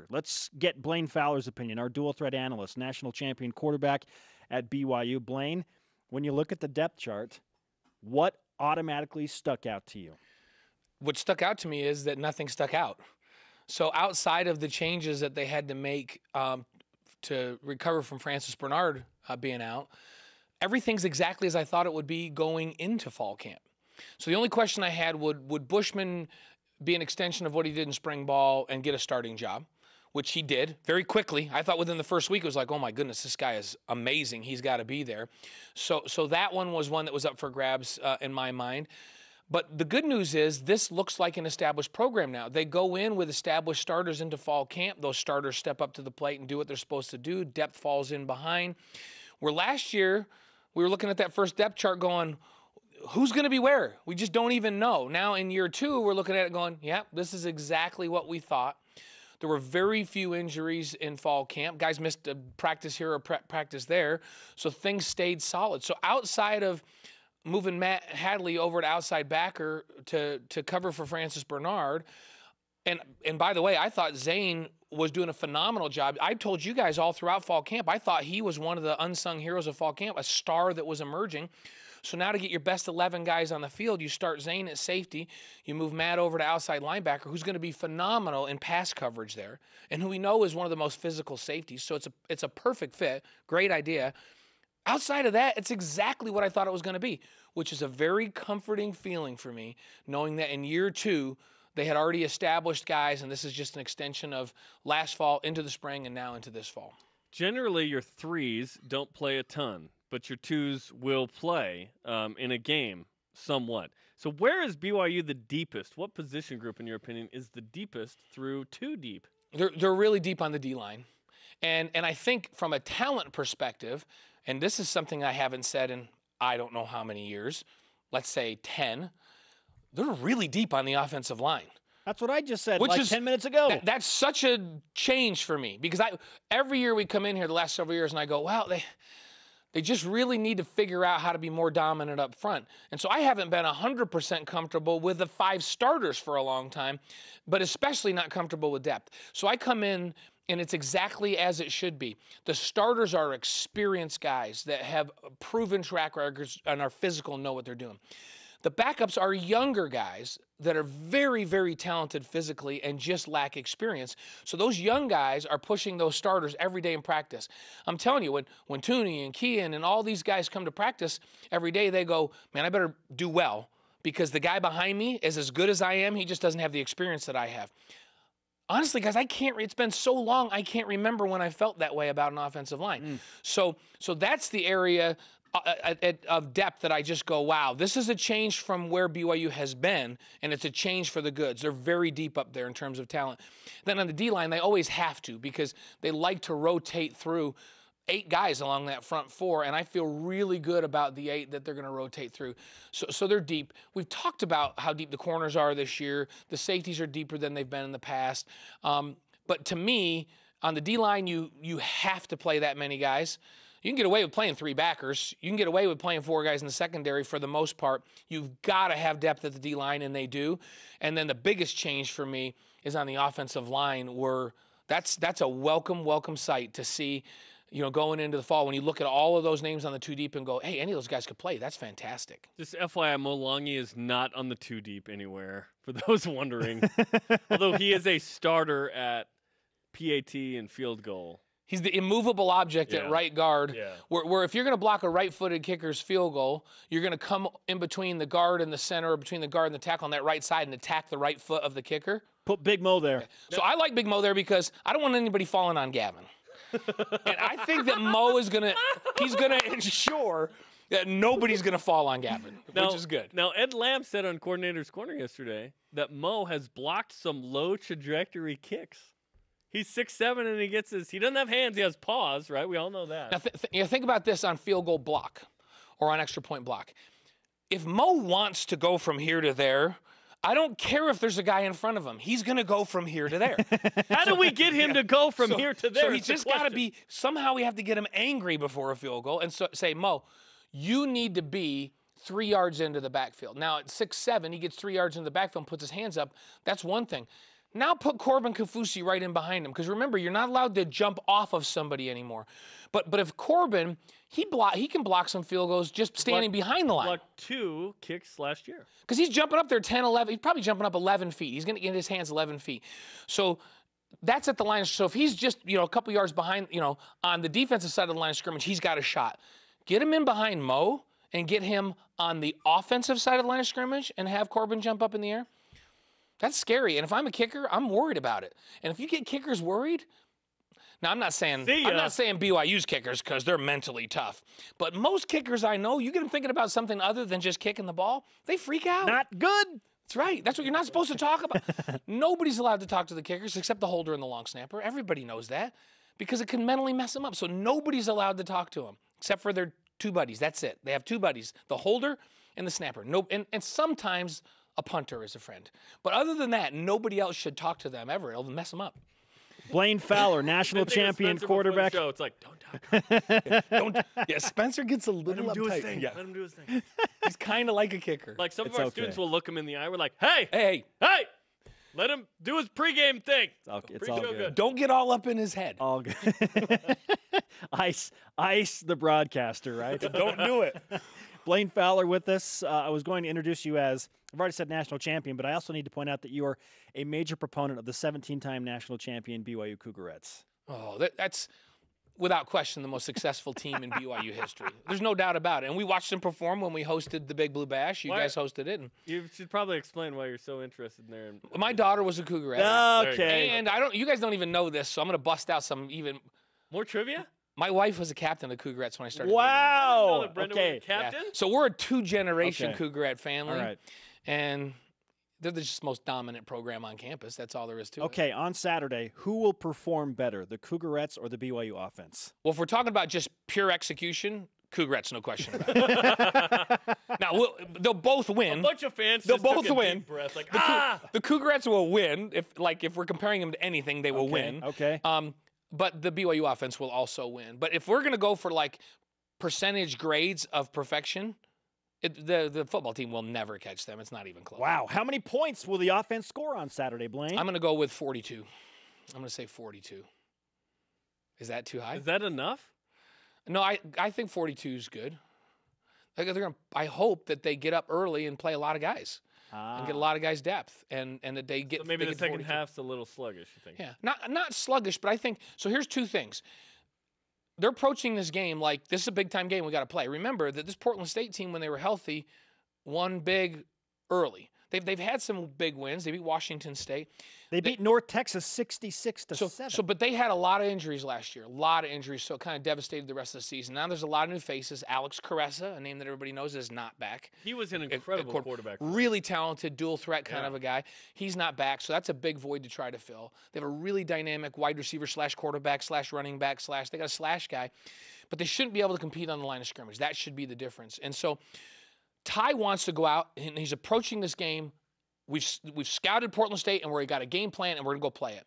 Let's get Blaine Fowler's opinion, our dual threat analyst, national champion quarterback at BYU. Blaine, when you look at the depth chart, what automatically stuck out to you? What stuck out to me is that nothing stuck out. So outside of the changes that they had to make to recover from Francis Bernard being out, everything's exactly as I thought it would be going into fall camp. So the only question I had, would Bushman be an extension of what he did in spring ball and get a starting job, which he did very quickly. I thought within the first week it was like, oh my goodness, this guy is amazing. He's got to be there. So that one was one that was up for grabs in my mind. But the good news is this looks like an established program now. They go in with established starters into fall camp. Those starters step up to the plate and do what they're supposed to do. Depth falls in behind. Where last year we were looking at that first depth chart going, who's going to be where? We just don't even know. Now in year two, we're looking at it going, yeah, this is exactly what we thought. There were very few injuries in fall camp. Guys missed a practice here or practice there. So things stayed solid. So outside of moving Matt Hadley over to outside backer to cover for Francis Bernard, and by the way, I thought Zane was doing a phenomenal job. I told you guys all throughout fall camp, I thought he was one of the unsung heroes of fall camp, a star that was emerging. So now to get your best 11 guys on the field, you start Zane at safety, you move Matt over to outside linebacker, who's going to be phenomenal in pass coverage there, and who we know is one of the most physical safeties. So it's a perfect fit, great idea. Outside of that, it's exactly what I thought it was going to be, which is a very comforting feeling for me, knowing that in year two, they had already established guys, and this is just an extension of last fall into the spring and now into this fall. Generally, your threes don't play a ton, but your twos will play in a game somewhat. So where is BYU the deepest? What position group, in your opinion, is the deepest through two deep? They're really deep on the D-line. And I think from a talent perspective, and this is something I haven't said in I don't know how many years, let's say 10, they're really deep on the offensive line. That's what I just said like 10 minutes ago. That's such a change for me because every year we come in here the last several years and I go, wow, they just really need to figure out how to be more dominant up front. And so I haven't been 100% comfortable with the 5 starters for a long time, but especially not comfortable with depth. So I come in and it's exactly as it should be. The starters are experienced guys that have proven track records and are physical and know what they're doing. The backups are younger guys that are very, very talented physically and just lack experience. So those young guys are pushing those starters every day in practice. I'm telling you, when Tooney and Kean and all these guys come to practice every day, they go, man, I better do well because the guy behind me is as good as I am. He just doesn't have the experience that I have. Honestly, guys, it's been so long, I can't remember when I felt that way about an offensive line. So that's the area of depth that I just go, wow, this is a change from where BYU has been, and it's a change for the goods. They're very deep up there in terms of talent. Then on the D-line, they always have to because they like to rotate through 8 guys along that front 4, and I feel really good about the 8 that they're going to rotate through. So they're deep. We've talked about how deep the corners are this year. The safeties are deeper than they've been in the past. But to me, on the D-line, you have to play that many guys. You can get away with playing 3 backers. You can get away with playing 4 guys in the secondary for the most part. You've got to have depth at the D-line, and they do. And then the biggest change for me is on the offensive line where that's a welcome sight to see, you know, going into the fall, when you look at all of those names on the 2 deep and go, hey, any of those guys could play. That's fantastic. Just FYI, Molangi is not on the 2 deep anywhere, for those wondering. Although he is a starter at PAT and field goal. He's the immovable object at right guard, where if you're going to block a right-footed kicker's field goal, you're going to come in between the guard and the center, or between the guard and the tackle on that right side and attack the right foot of the kicker. Put Big Mo there. So I like Big Mo there because I don't want anybody falling on Gavin. And I think that Mo is he's going to ensure that nobody's going to fall on Gavin, which is good. Now, Ed Lamb said on Coordinator's Corner yesterday that Mo has blocked some low trajectory kicks. He's 6'7", and he doesn't have hands, he has paws, right? We all know that. Now, think about this on field goal block or on extra point block. If Mo wants to go from here to there, I don't care if there's a guy in front of him. He's going to go from here to there. How do we get him to go from here to there? So he's just got to be, somehow we have to get him angry before a field goal and say, Mo, you need to be 3 yards into the backfield. Now, at 6'7", he gets 3 yards into the backfield and puts his hands up. That's one thing. Now put Corbin Kaufusi right in behind him, because remember, you're not allowed to jump off of somebody anymore. But if Corbin, he can block some field goals just standing behind the line. Blocked 2 kicks last year. Because he's jumping up there 10, 11. He's probably jumping up 11 feet. He's going to get his hands 11 feet. So that's at the line. So if he's just, a couple yards behind, on the defensive side of the line of scrimmage, he's got a shot. Get him in behind Mo and get him on the offensive side of the line of scrimmage and have Corbin jump up in the air. That's scary. And if I'm a kicker, I'm worried about it. And if you get kickers worried, now I'm not saying BYU's kickers, because they're mentally tough. But most kickers I know, you get them thinking about something other than just kicking the ball, they freak out. Not good. That's right. That's what you're not supposed to talk about. Nobody's allowed to talk to the kickers except the holder and the long snapper. Everybody knows that, because it can mentally mess them up. So nobody's allowed to talk to them except for their 2 buddies. That's it. They have 2 buddies, the holder and the snapper. And sometimes a punter is a friend. But other than that, nobody else should talk to them ever. It'll mess them up. Blaine Fowler, national champion quarterback. Show, it's like, don't talk. Yeah, Spencer gets a little uptight. Do his thing. Yeah. Let him do his thing. He's kind of like a kicker. Like some of our students will look him in the eye. We're like, hey, hey, let him do his pregame thing. It's all good. Don't get all up in his head. All good. Ice the broadcaster, right? Don't do it. Blaine Fowler with us. I was going to introduce you as, I've already said national champion, but I also need to point out that you are a major proponent of the 17-time national champion BYU Cougarettes. Oh, that's without question the most successful team in BYU history. There's no doubt about it. And we watched them perform when we hosted the Big Blue Bash. You guys hosted it. And you should probably explain why you're so interested in there. My daughter was a Cougarette. Okay. And you guys don't even know this, so I'm going to bust out some even more trivia. My wife was a captain of Cougarettes when I started. Wow. Okay. Captain. Yeah. So we're a 2-generation Cougarette family. All right. And they're the just most dominant program on campus. That's all there is to it. Okay, on Saturday, who will perform better, the Cougarettes or the BYU offense? Well, if we're talking about just pure execution, Cougarettes, no question about it. Now, they'll both win. A bunch of fans they'll just both took a win. Deep breath, like, the Cougarettes will win. If we're comparing them to anything, they will win. Okay. But the BYU offense will also win. But if we're going to go for percentage grades of perfection, the football team will never catch them. It's not even close. Wow. How many points will the offense score on Saturday, Blaine? I'm going to go with 42. I'm going to say 42. Is that too high? Is that enough? No, I think 42 is good. I hope that they get up early and play a lot of guys. And get a lot of guys depth, and that they get. So maybe the second 42. half's a little sluggish, you think? Yeah, not sluggish, but I think so. Here's 2 things. They're approaching this game like this is a big time game. We got to play. Remember that this Portland State team, when they were healthy, won big early. They've had some big wins. They beat Washington State. They beat North Texas 66-7. But they had a lot of injuries last year, a lot of injuries, so it kind of devastated the rest of the season. Now there's a lot of new faces. Alex Caressa, a name that everybody knows, is not back. He was an incredible quarterback. Really talented, dual threat kind of a guy. He's not back, so that's a big void to try to fill. They have a really dynamic wide receiver / quarterback / running back / they got a slash guy, but they shouldn't be able to compete on the line of scrimmage. That should be the difference. And so Ty wants to go out, and he's approaching this game. We've scouted Portland State, and we've got a game plan, and we're going to go play it.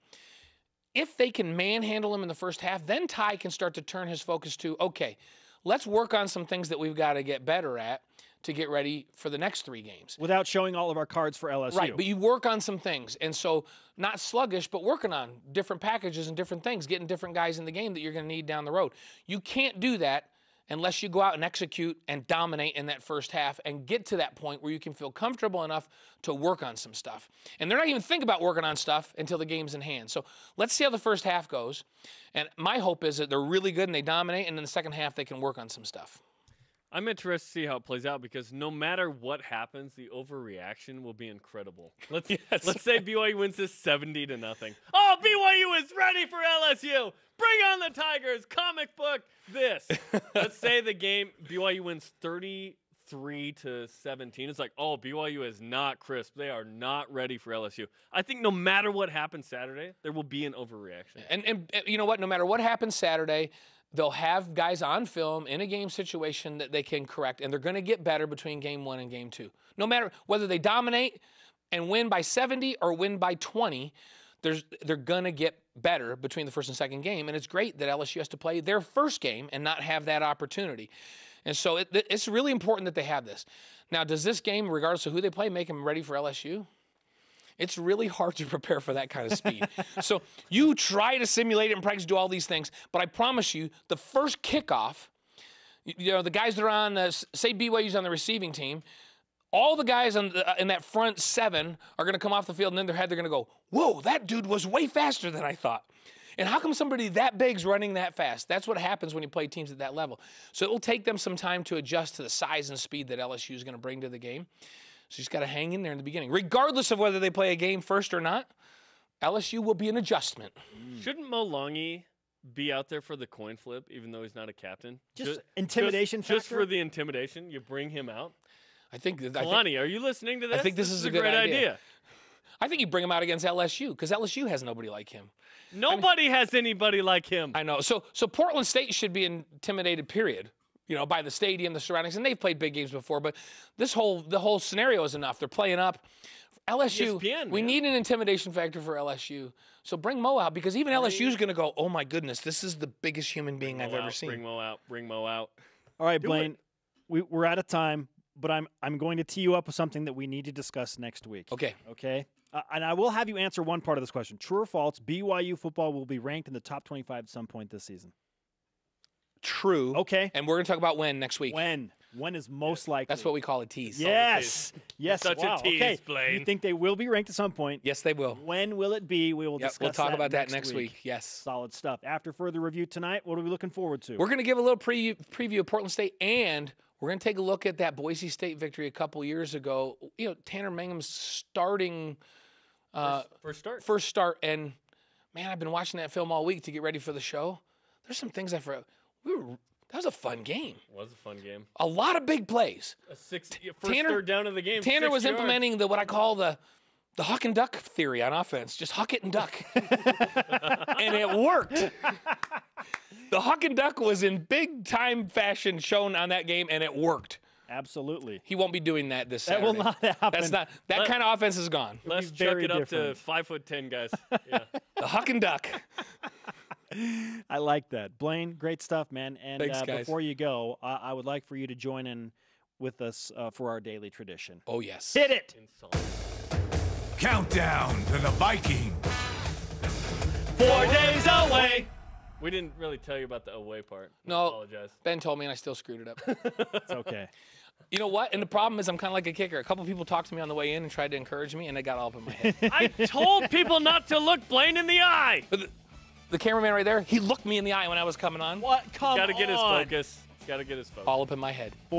If they can manhandle him in the first half, then Ty can start to turn his focus to, okay, let's work on some things that we've got to get better at to get ready for the next 3 games. Without showing all of our cards for LSU. Right, but you work on some things. And so not sluggish, but working on different packages and different things, getting different guys in the game that you're going to need down the road. You can't do that unless you go out and execute and dominate in that first half and get to that point where you can feel comfortable enough to work on some stuff. And they're not even thinking about working on stuff until the game's in hand. So let's see how the first half goes. And my hope is that they're really good and they dominate, and in the second half they can work on some stuff. I'm interested to see how it plays out, because no matter what happens, the overreaction will be incredible. Let's say BYU wins this 70-0. Oh, BYU is ready for LSU. Bring on the Tigers. Comic book this. Let's say the game BYU wins 33-17. It's like, oh, BYU is not crisp. They are not ready for LSU. I think no matter what happens Saturday, there will be an overreaction. And you know what? No matter what happens Saturday, they'll have guys on film in a game situation that they can correct, and they're going to get better between game 1 and game 2. No matter whether they dominate and win by 70 or win by 20, they're going to get better between the first and second game, and it's great that LSU has to play their first game and not have that opportunity. And so it's really important that they have this. Now, does this game, regardless of who they play, make them ready for LSU? It's really hard to prepare for that kind of speed. So you try to simulate it in practice, do all these things, but I promise you, the first kickoff, you know, the guys that are on, say BYU's on the receiving team, all the guys in that front 7 are going to come off the field, and in their head they're going to go, whoa, that dude was way faster than I thought. And how come somebody that big's running that fast? That's what happens when you play teams at that level. So it will take them some time to adjust to the size and speed that LSU is going to bring to the game. So you just got to hang in there in the beginning. Regardless of whether they play a game first or not, LSU will be an adjustment. Shouldn't Mo Longy be out there for the coin flip, even though he's not a captain? Just intimidation factor? Just for the intimidation, you bring him out? I think Kalani, are you listening to this? I think this is a good great idea. I think you bring him out against LSU because LSU has nobody like him. Nobody has anybody like him. I know. So Portland State should be intimidated, period. You know, by the stadium, the surroundings, and they've played big games before. But the whole scenario is enough. They're playing up. LSU, ESPN, we need an intimidation factor for LSU. So bring Mo out because even LSU is going to go, oh my goodness, this is the biggest human being I've ever seen. Bring Mo out. Bring Mo out. All right, Blaine, we're out of time, but I'm going to tee you up with something that we need to discuss next week. Okay. Okay. And I will have you answer one part of this question. True or false, BYU football will be ranked in the top 25 at some point this season? True. Okay. And we're going to talk about when next week. When is most likely? That's what we call a tease. Yes. Yes. Such wow. a tease, okay. Blaine. You think they will be ranked at some point? Yes, they will. When will it be? We will discuss We'll talk that about that next week. Yes. Solid stuff. After further review tonight, what are we looking forward to? We're going to give a little preview of Portland State, and we're going to take a look at that Boise State victory a couple years ago. You know, Tanner Mangum's starting first start, and man, I've been watching that film all week to get ready for the show. There's some things I forgot. That was a fun game. It was a fun game. A lot of big plays. First third down of the game. Tanner was implementing what I call the huck and duck theory on offense. Just huck it and duck. And it worked. The huck and duck was in big time fashion shown on that game, and it worked. Absolutely. He won't be doing that this Saturday. That will not happen. That kind of offense is gone. Let's chuck it up to 5'10", guys. Yeah. The huck and duck. I like that. Blaine, great stuff, man. And Thanks, guys. Before you go, I would like for you to join in with us for our daily tradition. Oh, yes. Hit it! Countdown to the Viking. 4 days away. We didn't really tell you about the away part. No. I apologize. Ben told me, and I still screwed it up. It's okay. You know what? And the problem is I'm kind of like a kicker. A couple people talked to me on the way in and tried to encourage me, and they got all up in my head. I told people not to look Blaine in the eye. But the cameraman right there, he looked me in the eye when I was coming on. What? Come on. Got to get his focus. Got to get his focus. All up in my head.